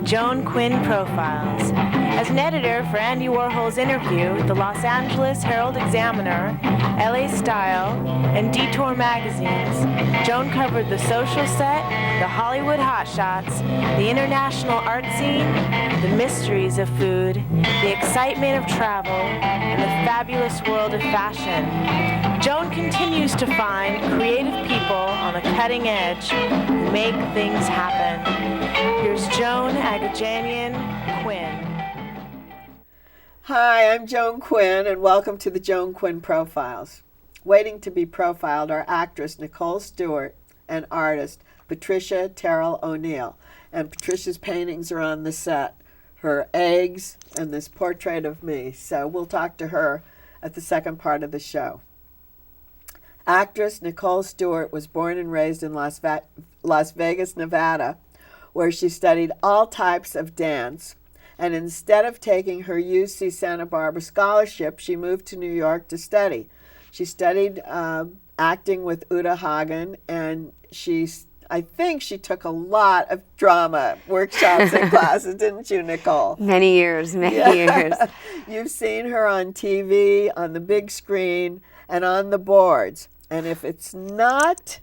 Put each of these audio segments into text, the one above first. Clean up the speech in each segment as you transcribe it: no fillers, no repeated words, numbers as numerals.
Joan Quinn Profiles. As an editor for Andy Warhol's Interview, the Los Angeles Herald-Examiner, LA Style, and Detour magazines, Joan covered the social set, the Hollywood hotshots, the international art scene, the mysteries of food, the excitement of travel, and the fabulous world of fashion. Joan continues to find creative people on the cutting edge who make things happen. Here's Joan Agajanian Quinn. Hi, I'm Joan Quinn, and welcome to the Joan Quinn Profiles. Waiting to be profiled are actress Nicole Stuart and artist Patricia Terrell-O'Neal. And Patricia's paintings are on the set, her eggs and this portrait of me. So we'll talk to her at the second part of the show. Actress Nicole Stuart was born and raised in Las Vegas, Nevada, where she studied all types of dance. And instead of taking her UC Santa Barbara scholarship, she moved to New York to study. She studied acting with Uta Hagen, and I think she took a lot of drama workshops and classes, didn't you, Nicole? Many years. You've seen her on TV, on the big screen, and on the boards. And if it's not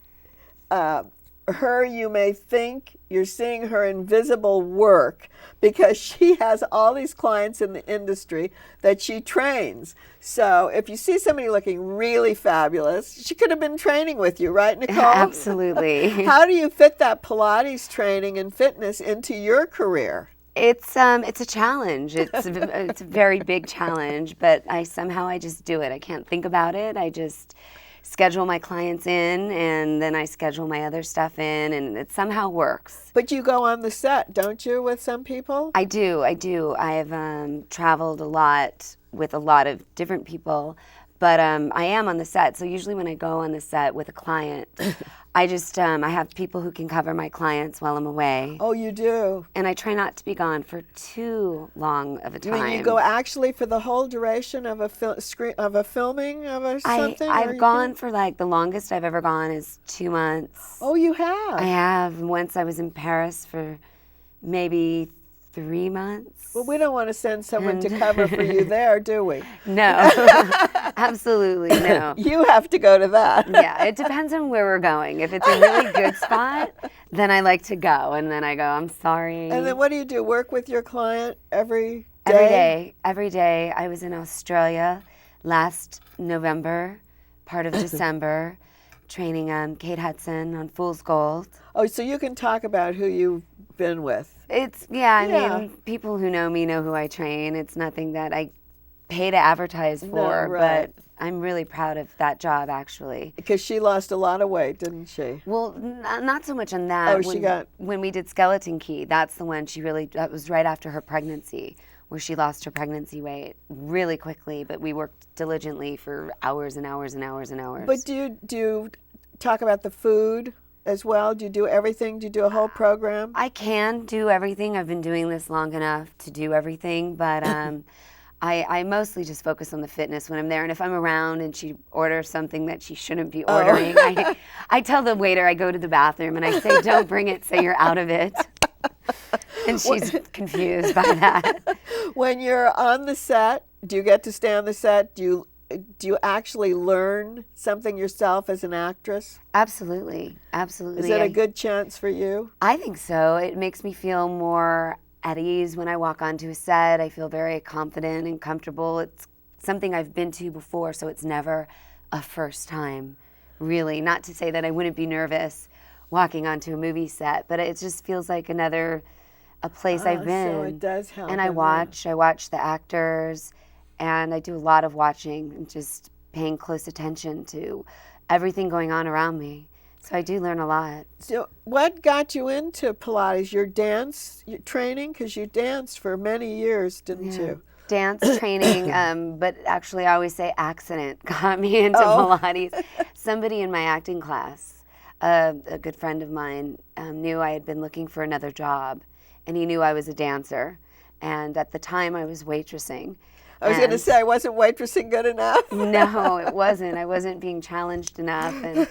her, you may think you're seeing her invisible work, because she has all these clients in the industry that she trains. So if you see somebody looking really fabulous, she could have been training with you, right, Nicole? Absolutely. How do you fit that Pilates training and fitness into your career? It's a challenge. It's a very big challenge, but I just do it. I can't think about it. I just schedule my clients in, and then I schedule my other stuff in, and it somehow works. But you go on the set, don't you, with some people? I do. I've traveled a lot with a lot of different people, but I am on the set. So usually when I go on the set with a client, I just I have people who can cover my clients while I'm away. Oh, you do? And I try not to be gone for too long of a time. You go actually for the whole duration of a filming of something? I've gone for the longest I've ever gone is 2 months. Oh, you have? I have. Once I was in Paris for maybe 3 months. Well, we don't want to send someone to cover for you there, do we? No, absolutely no. You have to go to that. Yeah, it depends on where we're going. If it's a really good spot, then I like to go, and then I go, I'm sorry. And then what do? Work with your client every day? Every day. I was in Australia last November, part of December, training Kate Hudson on Fool's Gold. Oh, so you can talk about who you've been with. I mean, people who know me know who I train. It's nothing that I pay to advertise for, right. But I'm really proud of that job, actually. Because she lost a lot of weight, didn't she? Well, not so much on that. When we did Skeleton Key, that's the one that was right after her pregnancy, where she lost her pregnancy weight really quickly, but we worked diligently for hours and hours and hours and hours. But do you talk about the food as well? Do you do everything? Do you do a whole program? I can do everything. I've been doing this long enough to do everything, but I mostly just focus on the fitness when I'm there. And if I'm around and she orders something that she shouldn't be ordering, I tell the waiter I go to the bathroom and I say, don't bring it, say you're out of it. And she's confused by that. When you're on the set, do you get to stay on the set? Do you actually learn something yourself as an actress? Absolutely. Is it a good chance for you? I think so. It makes me feel more at ease when I walk onto a set. I feel very confident and comfortable. It's something I've been to before, so it's never a first time, really. Not to say that I wouldn't be nervous walking onto a movie set, but it just feels like a place I've been. So it does help. And I watch the actors, and I do a lot of watching and just paying close attention to everything going on around me. So I do learn a lot. So what got you into Pilates? Your dance training? Because you danced for many years, didn't you? Dance training, but actually I always say accident got me into Pilates. Somebody in my acting class, a good friend of mine, knew I had been looking for another job, and he knew I was a dancer. And at the time I was waitressing. I was going to say, wasn't waitressing good enough? No, it wasn't. I wasn't being challenged enough, and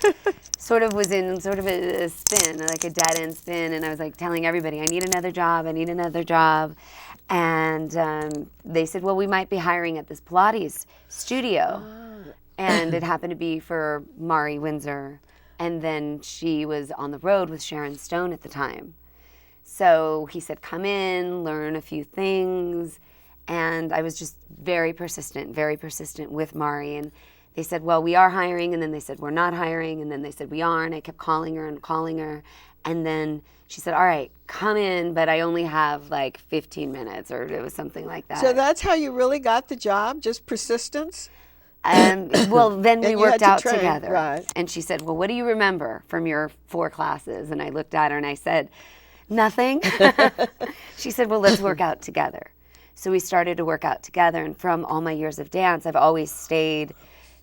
sort of was in sort of a spin, like a dead-end spin, and I was like telling everybody, I need another job, I need another job. And they said, well, we might be hiring at this Pilates studio. And it happened to be for Mari Windsor. And then she was on the road with Sharon Stone at the time. So he said, come in, learn a few things. And I was just very persistent with Mari. And they said, well, we are hiring. And then they said, we're not hiring. And then they said, we are. And I kept calling her. And then she said, all right, come in, but I only have like 15 minutes, or it was something like that. So that's how you really got the job, just persistence? Well, then we worked out train, together. right. And she said, well, what do you remember from your 4 classes? And I looked at her and I said, nothing. She said, well, let's work out together. So we started to work out together. And from all my years of dance, I've always stayed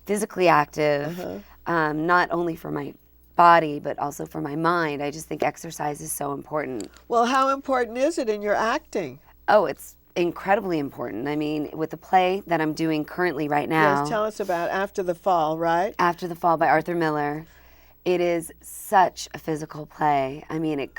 physically active, not only for my body, but also for my mind. I just think exercise is so important. Well, how important is it in your acting? Oh, it's incredibly important. I mean, with the play that I'm doing currently right now. Yes, tell us about After the Fall, right? After the Fall by Arthur Miller. It is such a physical play. I mean, it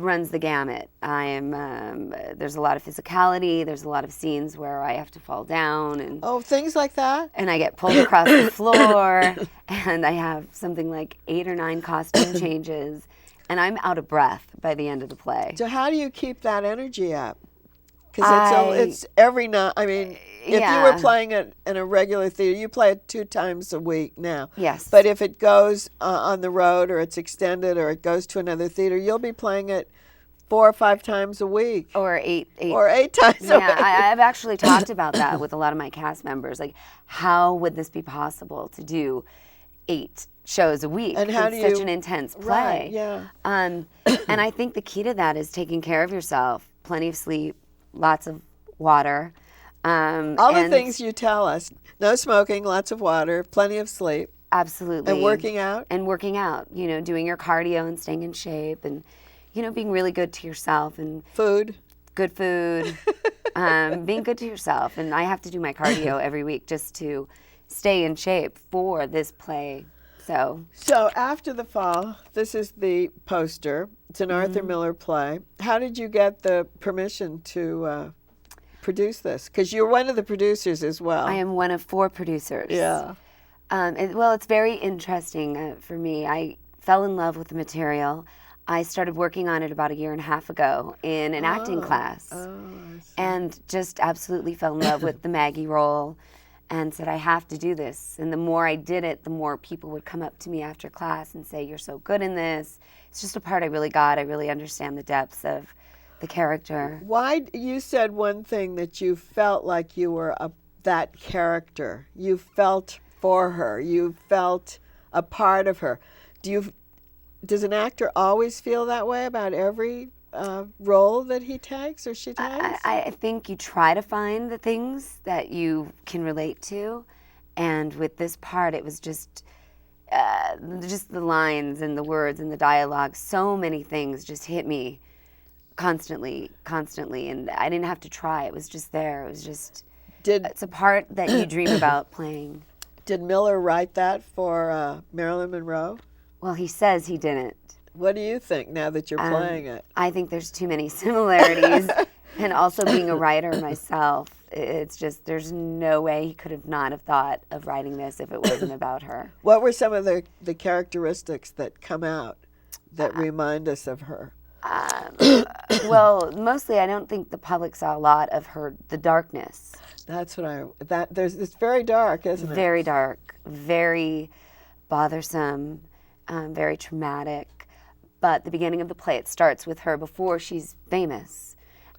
runs the gamut. There's a lot of physicality. There's a lot of scenes where I have to fall down and things like that. And I get pulled across the floor, and I have something like 8 or 9 costume changes, and I'm out of breath by the end of the play. So how do you keep that energy up? Because it's every night. I mean, if you were playing it in a regular theater, you play it 2 times a week now. Yes. But if it goes on the road, or it's extended, or it goes to another theater, you'll be playing it 4 or 5 times a week. Or 8. Or 8 times a week. I've actually talked about that with a lot of my cast members. Like, how would this be possible to do 8 shows a week? And how it's such an intense play. Right, yeah. And I think the key to that is taking care of yourself, plenty of sleep, lots of water. All the things you tell us. No smoking, lots of water, plenty of sleep. Absolutely. And working out. Doing your cardio and staying in shape, and, being really good to yourself. And food. Good food. Being good to yourself. And I have to do my cardio every week just to stay in shape for this play. So After the Fall, this is the poster. It's an Arthur Miller play. How did you get the permission to produce this? Because you're one of the producers as well. I am one of 4 producers. Yeah. It's very interesting for me. I fell in love with the material. I started working on it about 1.5 years ago in an acting class, and just absolutely fell in love with the Maggie role, and said, I have to do this. And the more I did it, the more people would come up to me after class and say, you're so good in this. It's just a part I really got. I really understand the depths of the character. Why, you said one thing, that you felt like you were that character. You felt for her. You felt a part of her. Does an actor always feel that way about every role that he takes or she takes? I think you try to find the things that you can relate to, and with this part, it was just the lines and the words and the dialogue. So many things just hit me constantly, and I didn't have to try. It was just there. It was just. It's a part that you dream about playing. Did Miller write that for Marilyn Monroe? Well, he says he didn't. What do you think now that you're playing it? I think there's too many similarities. And also being a writer myself, it's just, there's no way he could have not have thought of writing this if it wasn't about her. What were some of the characteristics that come out that remind us of her? Well, mostly I don't think the public saw a lot of her, the darkness. That's what it's very dark, isn't it? Very dark, very bothersome, very traumatic. But the beginning of the play, it starts with her before she's famous,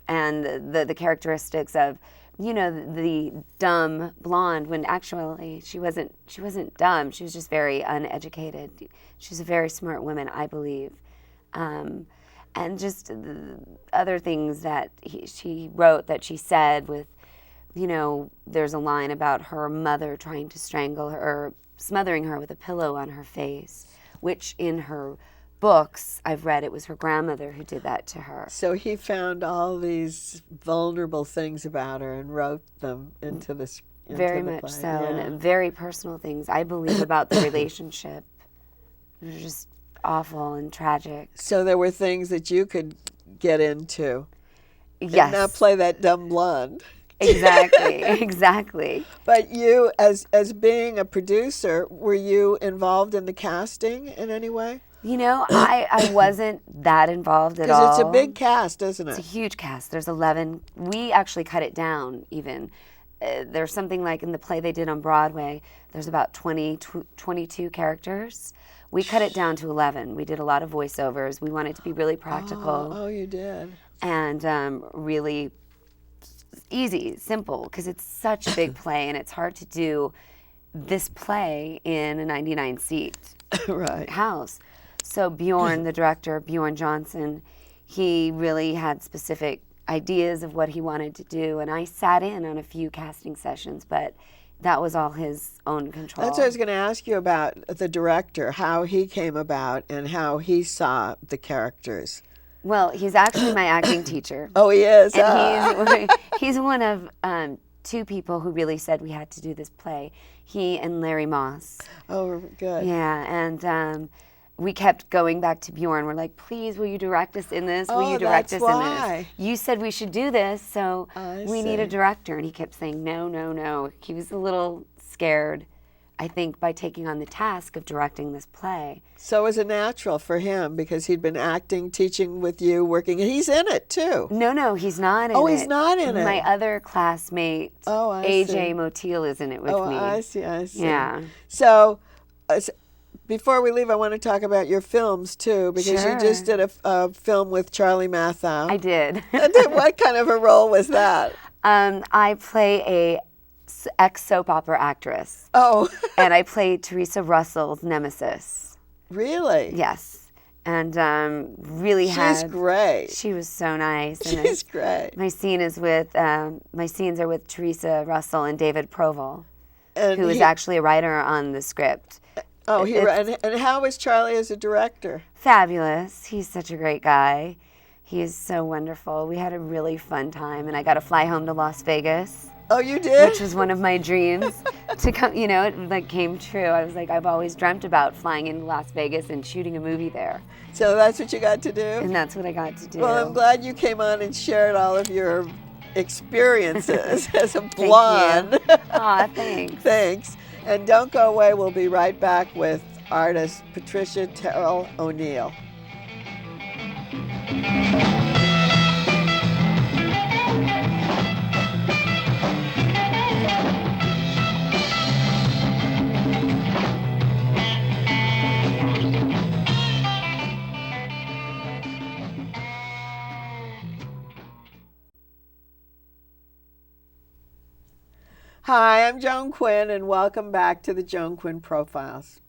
and the characteristics of, the dumb blonde, when actually she wasn't dumb. She was just very uneducated. She's a very smart woman, I believe, and just the other things that she wrote, that she said with, there's a line about her mother trying to strangle her, or smothering her with a pillow on her face, which in her books I've read, it was her grandmother who did that to her. So he found all these vulnerable things about her and wrote them into the Very much play. so, Yeah. and very personal things I believe about the relationship. It was just awful and tragic. So there were things that you could get into. Yes. And not play that dumb blonde. Exactly, exactly. But you, as being a producer, were you involved in the casting in any way? You know, I wasn't that involved at all. Because it's a big cast, isn't it? It's a huge cast. There's 11. We actually cut it down even. There's something like in the play they did on Broadway, there's about 22 characters. We cut it down to 11. We did a lot of voiceovers. We wanted to be really practical. Oh, you did. And really easy, simple, because it's such a big play and it's hard to do this play in a 99-seat Right. house. So Bjorn, the director, Bjorn Johnson, he really had specific ideas of what he wanted to do, and I sat in on a few casting sessions, but that was all his own control. That's what I was going to ask you about the director, how he came about and how he saw the characters. Well, he's actually my acting teacher. Oh, he is? And he's one of two people who really said we had to do this play. He and Larry Moss. Oh, good. Yeah, and we kept going back to Bjorn. We're like, please, will you direct us in this? Will you direct us in this? You said we should do this, so we need a director. And he kept saying, no, no, no. He was a little scared, I think, by taking on the task of directing this play. So it was a natural for him because he'd been acting, teaching with you, working, and he's in it too. No, he's not in it. Oh, he's not in it. My other classmate, AJ Motil, is in it with me. Oh, I see. Yeah. So before we leave, I want to talk about your films too, because you just did a film with Charlie Mathau. I did. What kind of a role was that? I play a ex-soap opera actress. Oh. And I played Teresa Russell's nemesis. Really? Yes. And really She's great. She was so nice. She's great. My scenes are with Teresa Russell and David Proval, who is actually a writer on the script. Oh, and how was Charlie as a director? Fabulous. He's such a great guy. He is so wonderful. We had a really fun time, and I got to fly home to Las Vegas. Oh, you did? Which was one of my dreams to come, it came true. I was like, I've always dreamt about flying into Las Vegas and shooting a movie there. So that's what you got to do? And that's what I got to do. Well, I'm glad you came on and shared all of your experiences as a blonde. Aw, thanks. Thanks. And don't go away. We'll be right back with artist Patricia Terrell-O'Neal. Hi, I'm Joan Quinn, and welcome back to the Joan Quinn Profiles.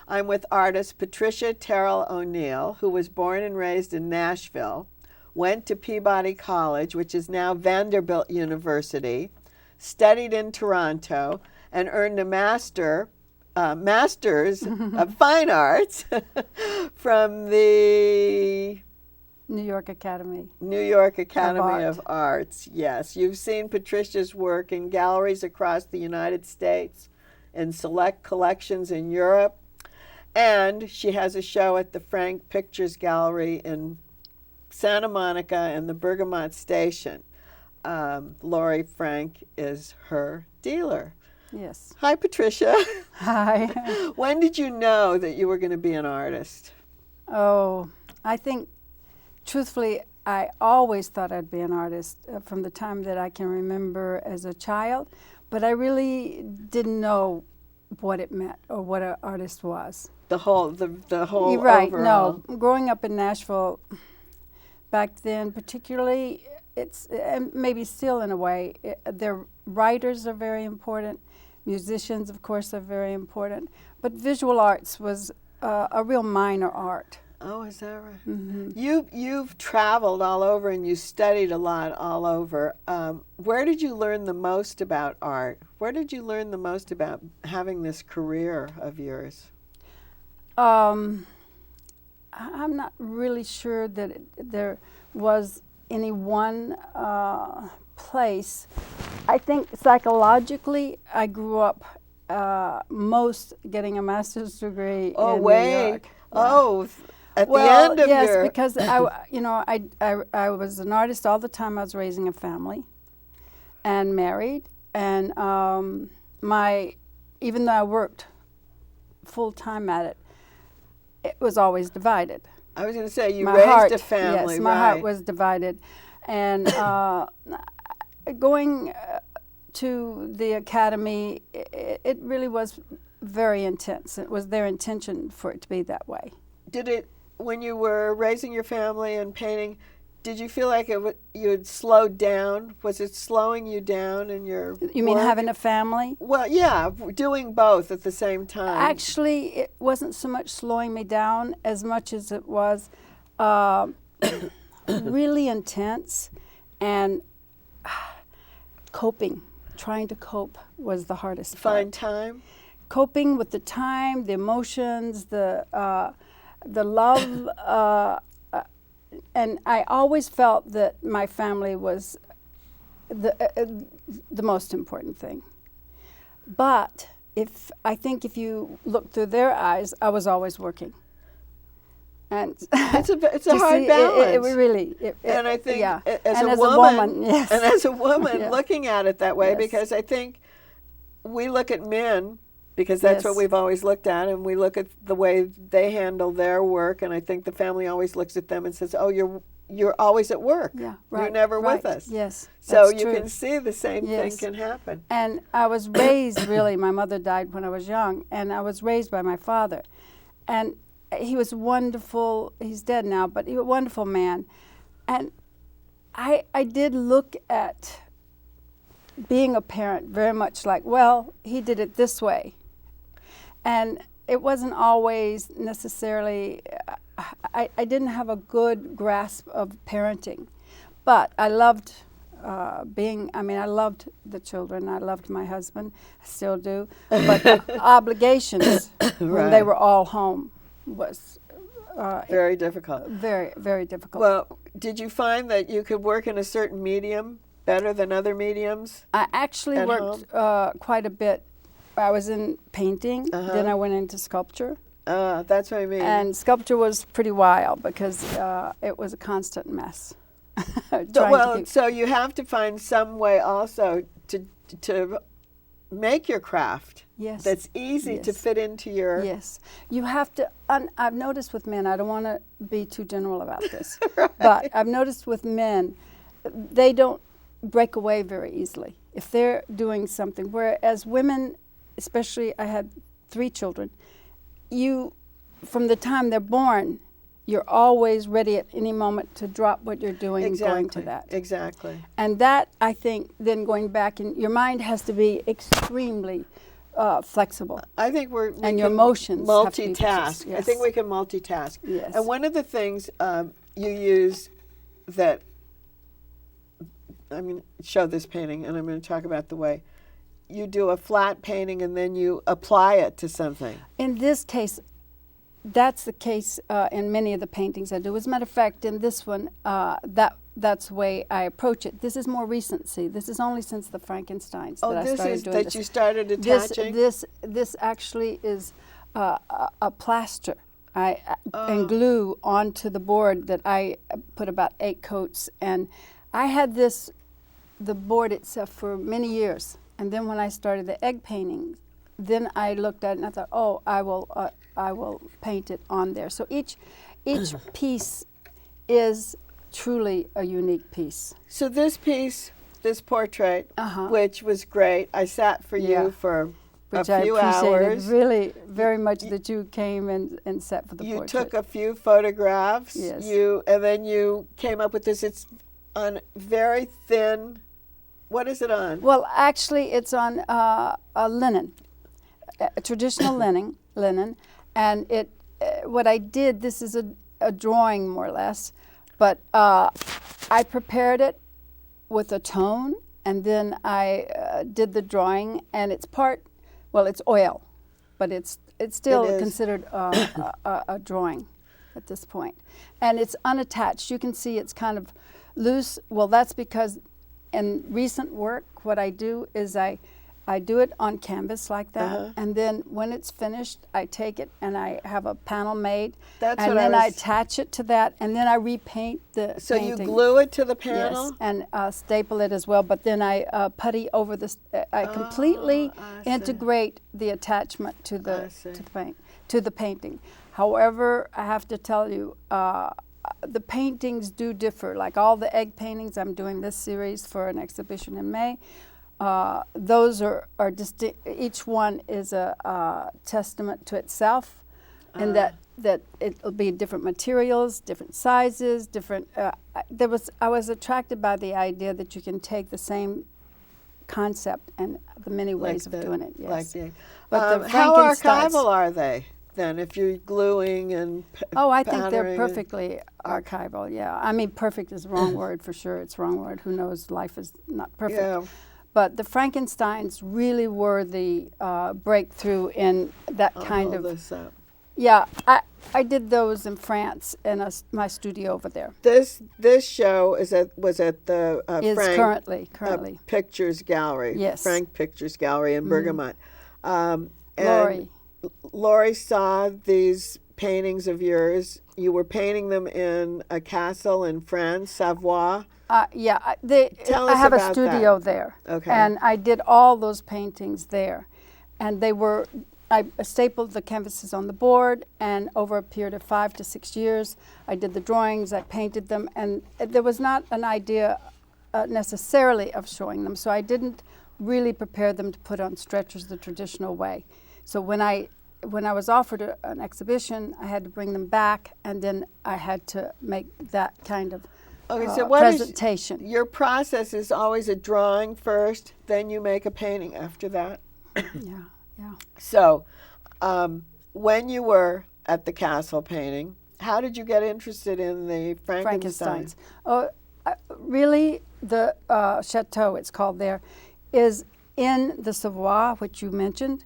I'm with artist Patricia Terrell-O'Neal, who was born and raised in Nashville, went to Peabody College, which is now Vanderbilt University, studied in Toronto, and earned a master's of fine arts from the New York Academy of Arts. Yes, you've seen Patricia's work in galleries across the United States and select collections in Europe. And she has a show at the Frank Pictures Gallery in Santa Monica and the Bergamot Station. Laurie Frank is her dealer. Yes. Hi, Patricia. Hi. When did you know that you were going to be an artist? Oh, I think, truthfully, I always thought I'd be an artist from the time that I can remember as a child, but I really didn't know what it meant or what an artist was. The whole You're right. overall. No, growing up in Nashville back then, particularly, it's and maybe still in a way. Their writers are very important. Musicians, of course, are very important. But visual arts was a real minor art. Oh, is that right? Mm-hmm. You've traveled all over and you studied a lot all over. Where did you learn the most about art? Where did you learn the most about having this career of yours? I'm not really sure that there was any one place. I think psychologically, I grew up most getting a master's degree in New York. Oh, at Well, the end of yes, your... because I was an artist all the time. I was raising a family and married, and even though I worked full time at it, it was always divided. I was going to say, you My raised heart, a family, yes, my right. heart was divided, and going to the academy, it really was very intense. It was their intention for it to be that way. Did it, when you were raising your family and painting, did you feel like you had slowed down? Was it slowing you down in your You mean work? having a family? Well, yeah, doing both at the same time. Actually, it wasn't so much slowing me down as much as it was really intense, and coping. Trying to cope was the hardest part. Find time? Coping with the time, the emotions, the love, and I always felt that my family was the most important thing. But I think if you look through their eyes, I was always working. And it's a hard balance. It really. And I think yeah. as and a as woman, yes. and as a woman Yeah. looking at it that way, Yes. because I think we look at men, because that's what Yes. we've always looked at, and we look at the way they handle their work, and I think the family always looks at them and says, "Oh, you're always at work. Yeah, You're right, never right. with us." Yes, So that's you true. can see the same Yes. thing can happen. And I was raised, really, my mother died when I was young, and I was raised by my father. And he was wonderful. He's dead now, but he was a wonderful man. And I did look at being a parent very much like, well, he did it this way. And it wasn't always necessarily, I didn't have a good grasp of parenting. But I loved I loved the children. I loved my husband. I still do. But obligations when they Right. were all home was Very difficult. very, very difficult. Well, did you find that you could work in a certain medium better than other mediums? I actually at worked quite a bit. I was in painting, then I went into sculpture. That's what I mean. And sculpture was pretty wild because it was a constant mess. So you have to find some way also to make your craft Yes. that's easy to Yes. fit into your... Yes. You have to, I've noticed with men, I don't want to be too general about this, but I've noticed with men, they don't break away very easily if they're doing something. Whereas women, especially, I had 3 children, from the time they're born, you're always ready at any moment to drop what you're doing and going to that. Exactly. And that, I think, then going back, and your mind has to be extremely flexible. I think we And your can emotions have to be multitask. flexible. I think Yes. we can multitask. Yes. And one of the things you use that, I'm going to show this painting, and I'm going to talk about the way you do a flat painting and then you apply it to something. In this case, that's the case in many of the paintings I do. As a matter of fact, in this one, that's the way I approach it. This is more recent. See, this is only since the Frankensteins that I this started is doing that this. you started attaching? This actually is a plaster and glue onto the board that I put about 8 coats. And I had the board itself for many years. And then when I started the egg painting, then I looked at it and I thought, oh, I will paint it on there. So each piece is truly a unique piece. So this piece, this portrait, Uh-huh. which was great, I sat for Yeah. you for Which a I few appreciated hours. really very much that you came and sat for the You portrait. took a few photographs. Yes. And then you came up with this. It's on very thin. What is it on? Well, actually, it's on a linen, a traditional linen, and it. What I did, this is a drawing more or less, but I prepared it with a tone, and then I did the drawing, and it's it's oil, but it's still It is. considered a drawing. at this point. And it's unattached. You can see it's kind of loose. Well, that's because in recent work, what I do is I do it on canvas like that, and then when it's finished, I take it and I have a panel made, That's and what then I I attach it to that, and then I repaint the So painting. you glue it to the panel? Yes, and staple it as well, but then I putty over this. I completely I see. integrate the attachment to I the see. to the painting. However, I have to tell you, the paintings do differ. Like all the egg paintings, I'm doing this series for an exhibition in May. Those are distinct. Each one is a testament to itself, and that it'll be different materials, different sizes, different. I was attracted by the idea that you can take the same concept and the many ways of doing it. Yes. Like the, But the how Frankensteins- archival are they then? If you're gluing and Oh, I think they're powdering and- perfectly archival. Yeah, I mean, perfect is the wrong word for sure. It's the wrong word. Who knows? Life is not perfect. Yeah. But the Frankensteins really were the breakthrough in that I'll kind hold of. this up. Yeah, I did those in France in my studio over there. This show was at the Is Frank currently. Pictures Gallery. Yes. Frank Pictures Gallery in Bergamot. And Lori. Lori saw these paintings of yours. You were painting them in a castle in France, Savoie. Yeah, Tell I us have a about studio that. there. Okay. And I did all those paintings there. And I stapled the canvases on the board, and over a period of 5 to 6 years, I did the drawings, I painted them, and there was not an idea necessarily of showing them, so I didn't really prepare them to put on stretchers the traditional way. So when I was offered an exhibition, I had to bring them back, and then I had to make that kind of Okay, so what is presentation. your process? Is always a drawing first, then you make a painting after that? Yeah. So, when you were at the castle painting, how did you get interested in the Frankenstein? Frankensteins. Oh, really, the chateau, it's called there, is in the Savoie, which you mentioned,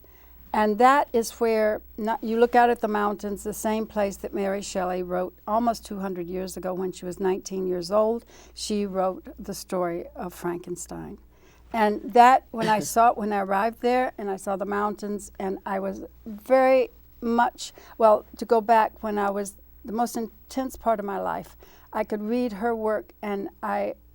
and that is where you look out at the mountains, the same place that Mary Shelley wrote almost 200 years ago when she was 19 years old. She wrote the story of Frankenstein. And that, when I arrived there and I saw the mountains, and I was very much, well, to go back when I was the most intense part of my life, I could read her work and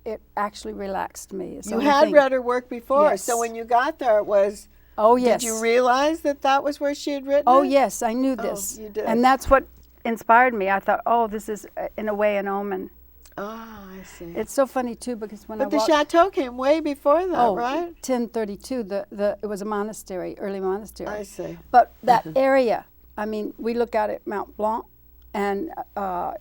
it actually relaxed me. You had read her work before, Yes. so when you got there it was, Oh, yes. did you realize that was where she had written Oh, it? yes, I knew this. you did. And that's what inspired me. I thought, oh, this is, in a way, an omen. Ah, I see. It's so funny, too, because when But I the walked... chateau came way before that, right? 1032, it was a monastery, early monastery. I see. But that area, I mean, we look out at Mount Blanc, and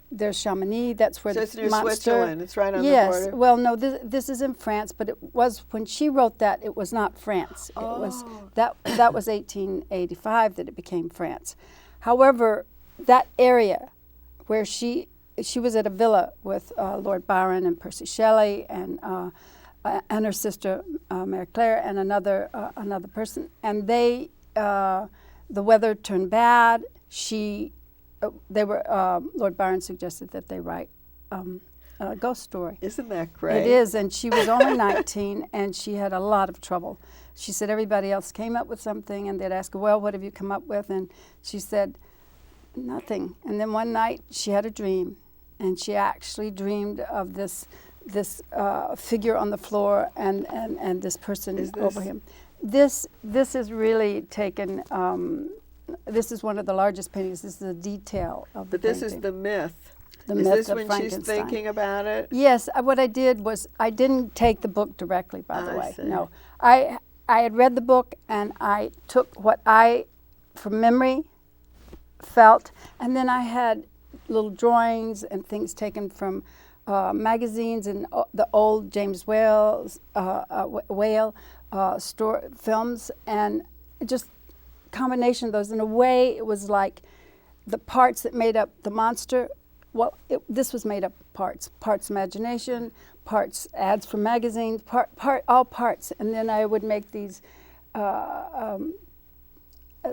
there's Chamonix. That's where So the it's near monster. Switzerland. It's right on the Yes. border. Well, no, this is in France, but it was when she wrote that. It was not France. It was that was 1885 that it became France. However, that area where she was at a villa with Lord Byron and Percy Shelley and her sister Mary Claire and another person, and they the weather turned bad. Lord Byron suggested that they write a ghost story. Isn't that great? It is, and she was only 19, and she had a lot of trouble. She said everybody else came up with something, and they'd ask her, well, what have you come up with? And she said, nothing. And then one night, she had a dream, and she actually dreamed of this figure on the floor and this person over him. This is really taken... this is one of the largest paintings. This is a detail of the But this painting. is the myth. The Is myth this of when she's Frankenstein. thinking about it? Yes, what I did was I didn't take the book directly, by the I way. see. No, I had read the book and I took what I, from memory, felt, and then I had little drawings and things taken from magazines and the old James Whale films, and just combination of those. In a way, it was like the parts that made up the monster. Well, this was made up of parts imagination, parts ads from magazines, all parts. And then I would make these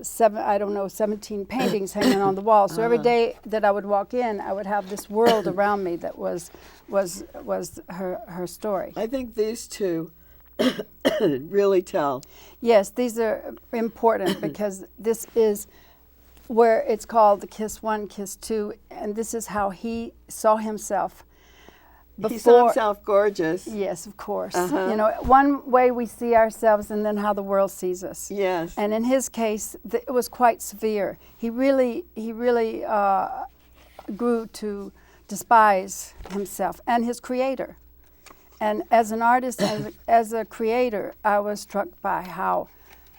17 paintings hanging on the wall. So every day that I would walk in, I would have this world around me that was her story. I think these two really tell. Yes, these are important because this is where it's called the Kiss 1, Kiss 2, and this is how he saw himself. He saw himself gorgeous. Yes, of course. You know, one way we see ourselves and then how the world sees us. Yes. And in his case, it was quite severe. He really grew to despise himself and his creator. And as an artist, as a creator, I was struck by how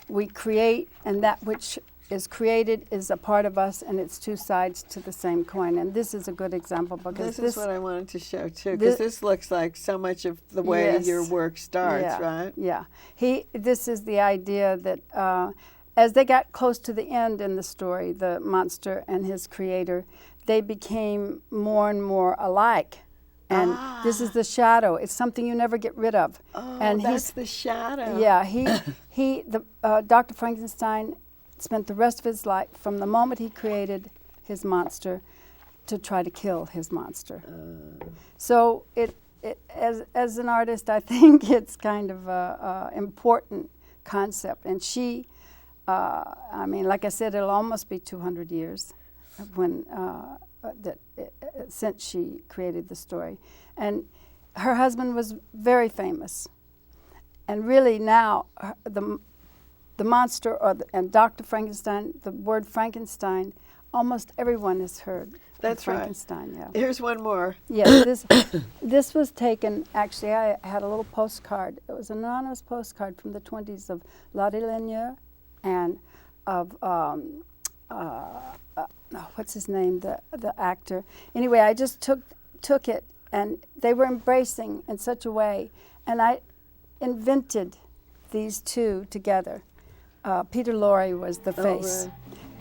we create, and that which is created is a part of us, and it's two sides to the same coin. And this is a good example because this is what I wanted to show too, because this looks like so much of the way your work starts, right? Yeah. This is the idea that as they got close to the end in the story, the monster and his creator, they became more and more alike. And this is the shadow. It's something you never get rid of. Oh, and that's the shadow. Yeah, Dr. Frankenstein spent the rest of his life, from the moment he created his monster, to try to kill his monster. So as an artist, I think it's kind of a important concept. And she, I mean, like I said, it'll almost be 200 years when since she created the story. And her husband was very famous. And really now, the monster and Dr. Frankenstein, the word Frankenstein, almost everyone has heard. That's Frankenstein, right. Yeah. Here's one more. Yes, this was taken, actually, I had a little postcard. It was an anonymous postcard from the 20s of Lottie Lanier and of, what's his name, the actor. Anyway, I just took it, and they were embracing in such a way, and I invented these two together. Peter Lorre was the face. Right.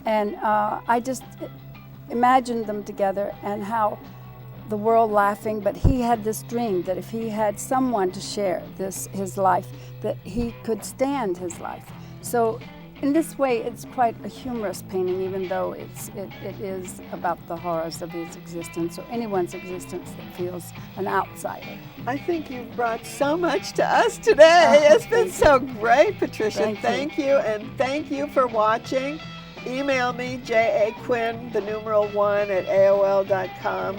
And I just imagined them together and how the world laughing, but he had this dream that if he had someone to share his life, that he could stand his life. So in this way, it's quite a humorous painting, even though it is about the horrors of his existence, or anyone's existence that feels an outsider. I think you've brought so much to us today. It's been so great, Patricia. Thank you, and thank you for watching. Email me, JAQuinn, 1, at AOL.com,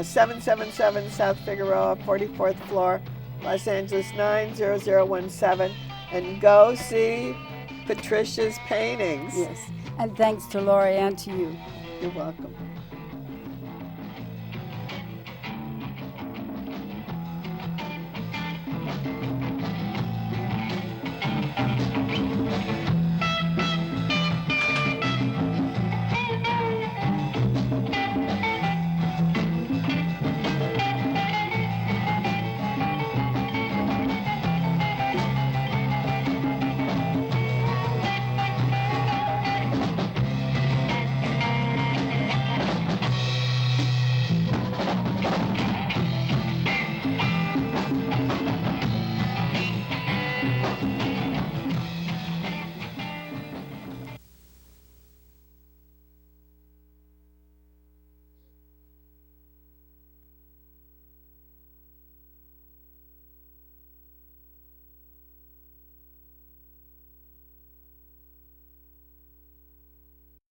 777 South Figueroa, 44th floor, Los Angeles 90017, and go see Patricia's paintings. Yes, and thanks to Lori and to you. You're welcome.